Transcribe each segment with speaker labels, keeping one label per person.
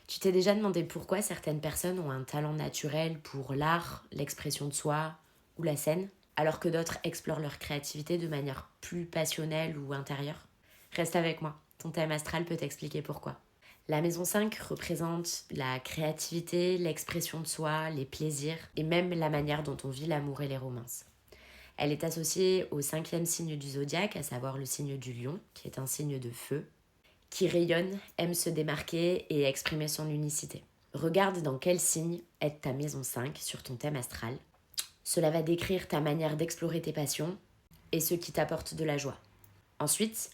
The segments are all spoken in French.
Speaker 1: Tu t'es déjà demandé pourquoi certaines personnes ont un talent naturel pour l'art, l'expression de soi ou la scène, alors que d'autres explorent leur créativité de manière plus passionnelle ou intérieure? Reste avec moi, ton thème astral peut t'expliquer pourquoi. La maison 5 représente la créativité, l'expression de soi, les plaisirs et même la manière dont on vit l'amour et les romances. Elle est associée au 5e signe du zodiaque, à savoir le signe du lion, qui est un signe de feu, qui rayonne, aime se démarquer et exprimer son unicité. Regarde dans quel signe est ta maison 5 sur ton thème astral. Cela va décrire ta manière d'explorer tes passions et ce qui t'apporte de la joie. Ensuite,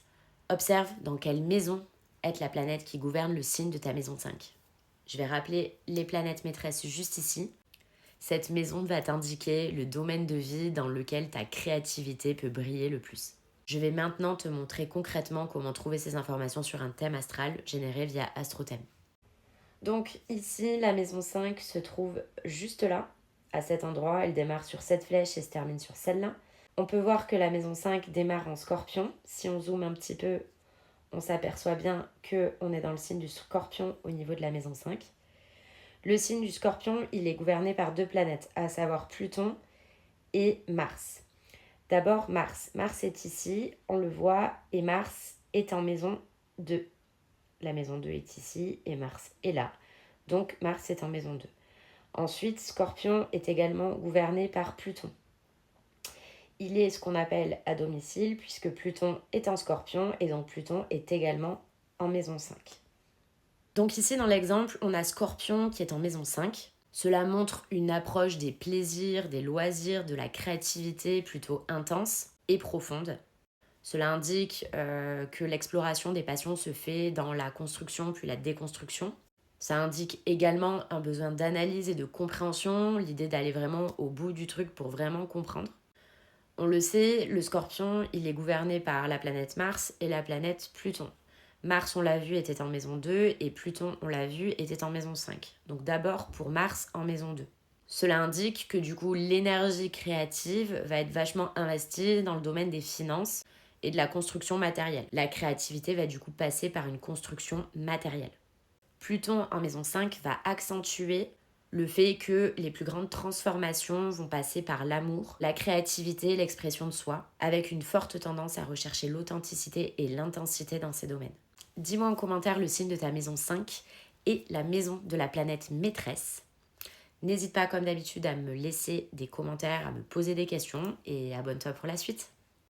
Speaker 1: observe dans quelle maison est la planète qui gouverne le signe de ta maison 5. Je vais rappeler les planètes maîtresses juste ici. Cette maison va t'indiquer le domaine de vie dans lequel ta créativité peut briller le plus. Je vais maintenant te montrer concrètement comment trouver ces informations sur un thème astral généré via AstroThème. Donc ici, la maison 5 se trouve juste là, à cet endroit. Elle démarre sur cette flèche et se termine sur celle-là. On peut voir que la maison 5 démarre en scorpion. Si on zoome un petit peu, on s'aperçoit bien qu'on est dans le signe du scorpion au niveau de la maison 5. Le signe du scorpion, il est gouverné par 2 planètes, à savoir Pluton et Mars. D'abord, Mars. Mars est ici, on le voit, et Mars est en maison 2. La maison 2 est ici et Mars est là. Donc, Mars est en maison 2. Ensuite, Scorpion est également gouverné par Pluton. Il est ce qu'on appelle à domicile, puisque Pluton est en Scorpion, et donc Pluton est également en maison 5. Donc ici, dans l'exemple, on a Scorpion qui est en maison 5. Cela montre une approche des plaisirs, des loisirs, de la créativité plutôt intense et profonde. Cela indique que l'exploration des passions se fait dans la construction puis la déconstruction. Ça indique également un besoin d'analyse et de compréhension, l'idée d'aller vraiment au bout du truc pour vraiment comprendre. On le sait, le scorpion, il est gouverné par la planète Mars et la planète Pluton. Mars, on l'a vu, était en maison 2 et Pluton, on l'a vu, était en maison 5. Donc d'abord pour Mars en maison 2. Cela indique que du coup l'énergie créative va être vachement investie dans le domaine des finances et de la construction matérielle. La créativité va du coup passer par une construction matérielle. Pluton en maison 5 va accentuer le fait que les plus grandes transformations vont passer par l'amour, la créativité, l'expression de soi, avec une forte tendance à rechercher l'authenticité et l'intensité dans ces domaines. Dis-moi en commentaire le signe de ta maison 5 et la maison de la planète maîtresse. N'hésite pas comme d'habitude à me laisser des commentaires, à me poser des questions et abonne-toi pour la suite.